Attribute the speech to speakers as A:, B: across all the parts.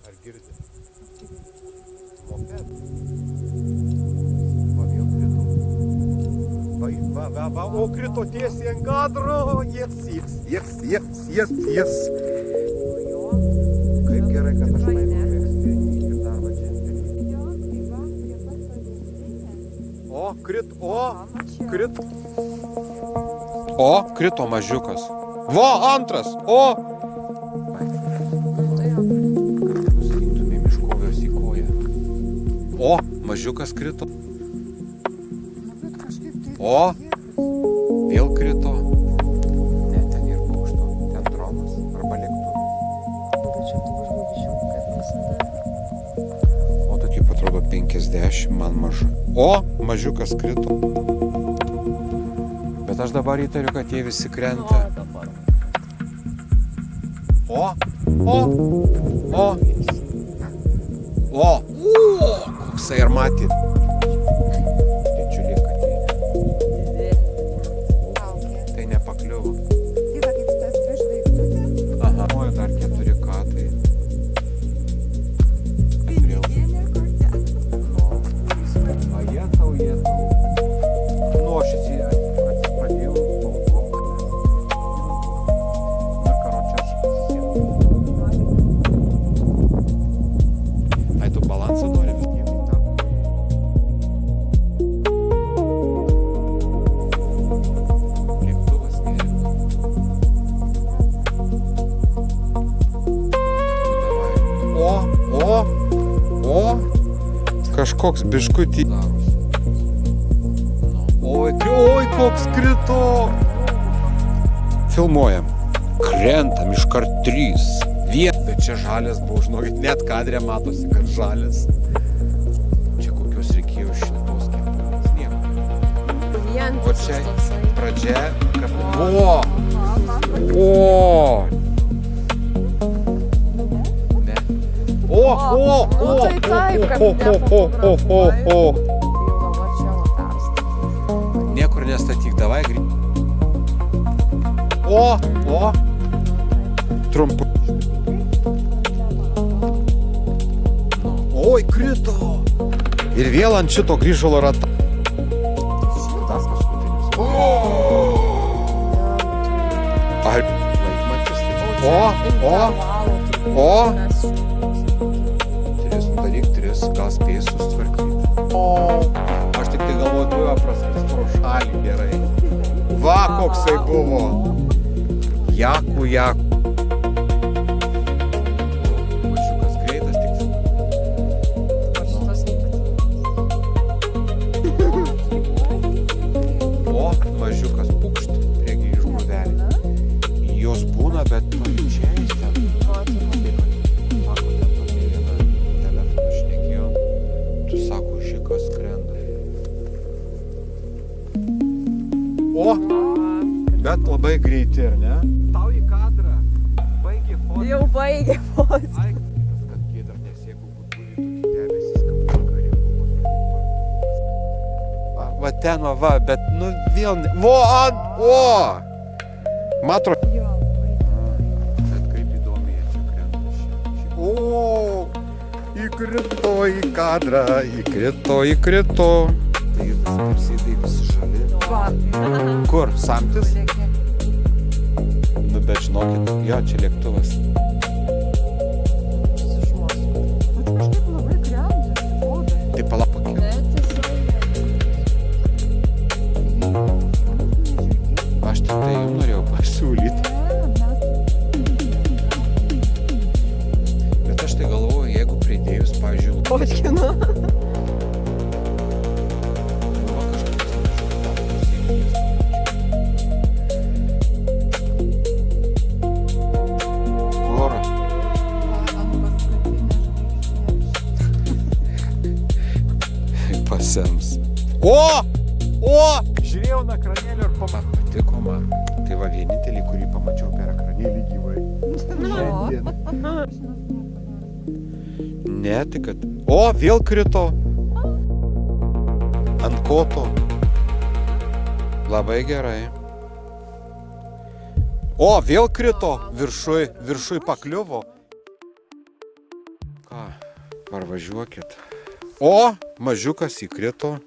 A: Ar girdi? Moped. Va, vėl krito. Va, o krito tiesiai ant kadro. Yes. Kaip gerai, kad aš laimėjau ekspedicijų darbą džemperį. O, krito mažiukas. Vo, antras, o! Nusiimtumėm iš kojos į koją. O, mažiukas krito. O, vėl krito. Ne, ten ir paukšto. Ten dronas arba lėktuvas. O, tokie atrodo 50, man maža. O, mažiukas krito. Bet aš dabar įtariu, kad jie visi krenta. Koksai ir matė. Didžiulė katė. Tai nepakliuvo. Aha, o dar 4 katai. Nu, aš pradėjau Ai, tu balansą nori vis tiek? Lėktuvas nėra. O, kažkoks biškutį. Oi, koks krito! Filmuojam. Krentam iškart 3. Bet čia žalias buvo, žinokit, net kadre matosi, kad žalias. Čia kokios reikėjo šiltos kepurės, nieko. O čia pradžia, kad... Niekur nestatyk, davai grįžti. Trumpu. Oi, krito. Ir vėl ant šito grįžalo ratą. Šitas paskutinis. Tris, gal spėjai susitvarkyti. Aš tik tai galvoju, tu praskris pro šalį gerai. Va, koksai buvo. Jaku. Mažiukas greitas tik. O, mažiukas pukšt prie grįžgrūvelį. Jos būna, bet čia jis ten. Bet labai greiti, ar ne? Tau į kadrą. Baigė fotkį.
B: Jau baigė fotkį.
A: Ai, kad kėdar, nes jeigu būtų debesis, kad va ten, va, bet nu vėl ne... Matro. Bet kaip įdomiai jie čia krenta. Įkrito į kadrą, įkrito. Tai vis tarsi visi žali. Kur? Samtis? Nu, bet žinokit, jo, čia lėktuvas. Tai pala pakėl. Aš tik tai jums norėjau pasiūlyti. Bet aš tai galvoju, jeigu pridėjus, pavyzdžiui,
B: Fotkinu.
A: Pasems. O! Žiūrėjau na ekranėlį ir patiko man. Tai va vienintelį, kurį pamačiau per ekranėlį gyvai. Šiandien. Ne, tai kad... O, vėl krito. Ant koto. Labai gerai. O, vėl krito. Viršui pakliuvo. Ką, parvažiuokit. O, mažiukas įkrito.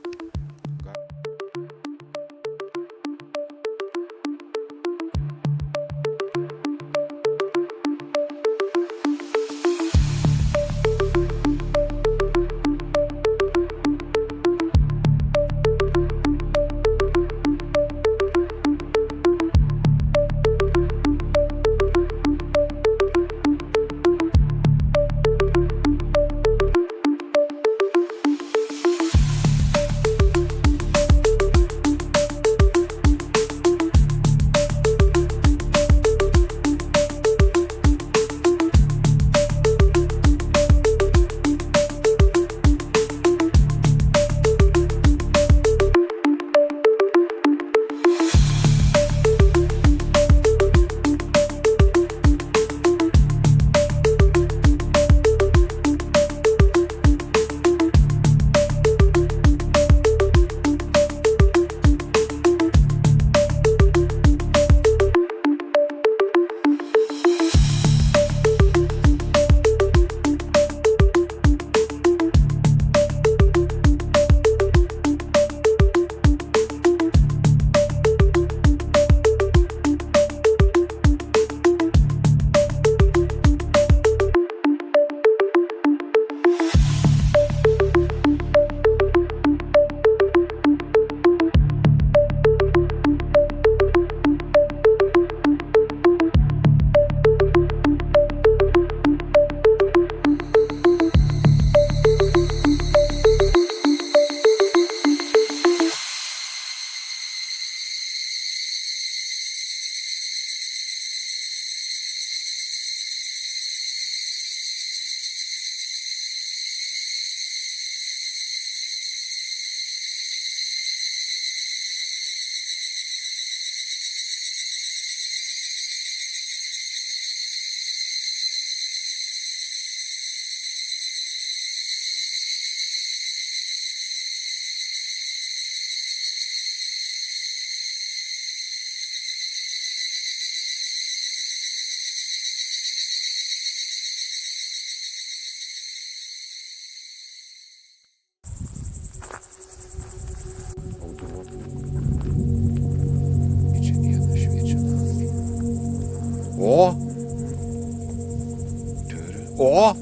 A: O!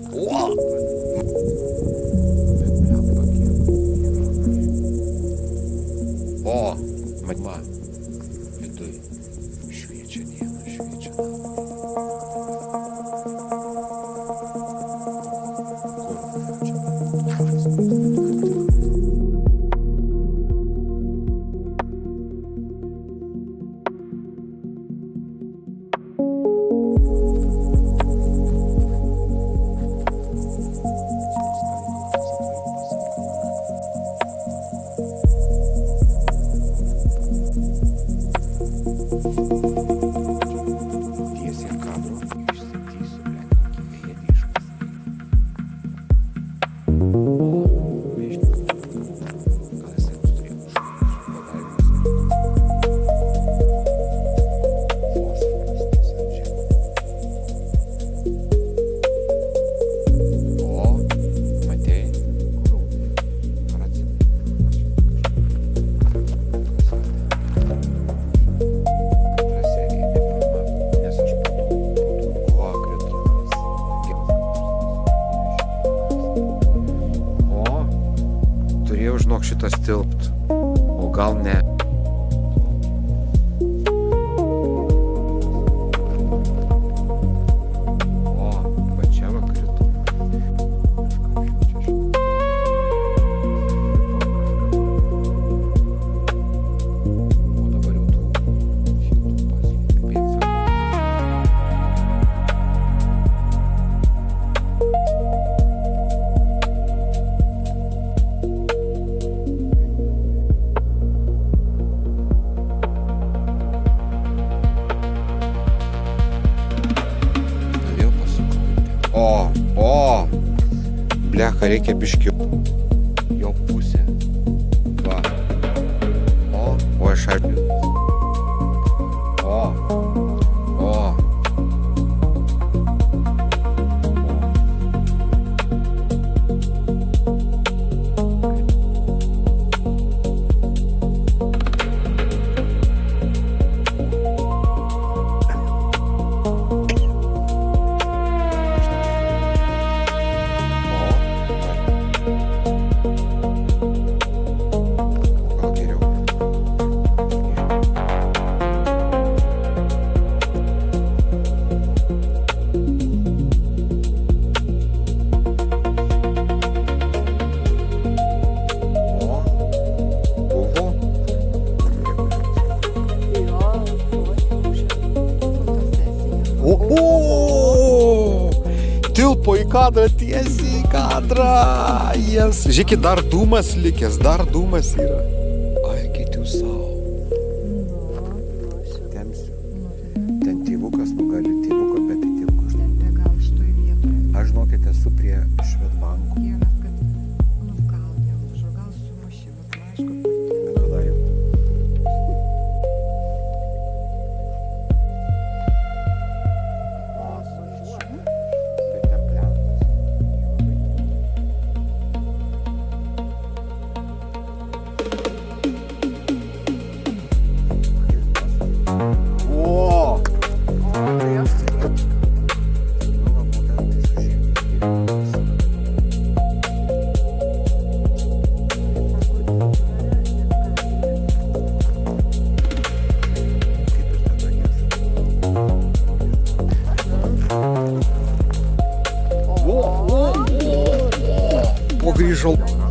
A: O! Matma. Viduj. Šviečia diena, šviečia naktį. Žinok, šitas tilpt, o gal ne. O, va čia va krito. O dabar jau tų šiltų paslėpė pėdsaką. Blecha, reikia biškiau. Jo pusė. Va. O aš arpiu. O. kadrą, tiesiai į kadrą. Jas. Žiūrėkit, dar dūmas likęs, dar dūmas yra. Ai, kitių savo. Temsiu. Ten tėvukas nugali tėvuką, bet tai tėvukas.
B: Gal šitoj vietoje.
A: Aš žinokit, esu prie Švedbanko.
B: Vienas, kad, gal neužo, gal sumušė, bet aišku,
A: Bet tada jau. Bet ten plentas. O! Nu, va, momentai sužymės. Kaip ir tada jas. O, grįžau.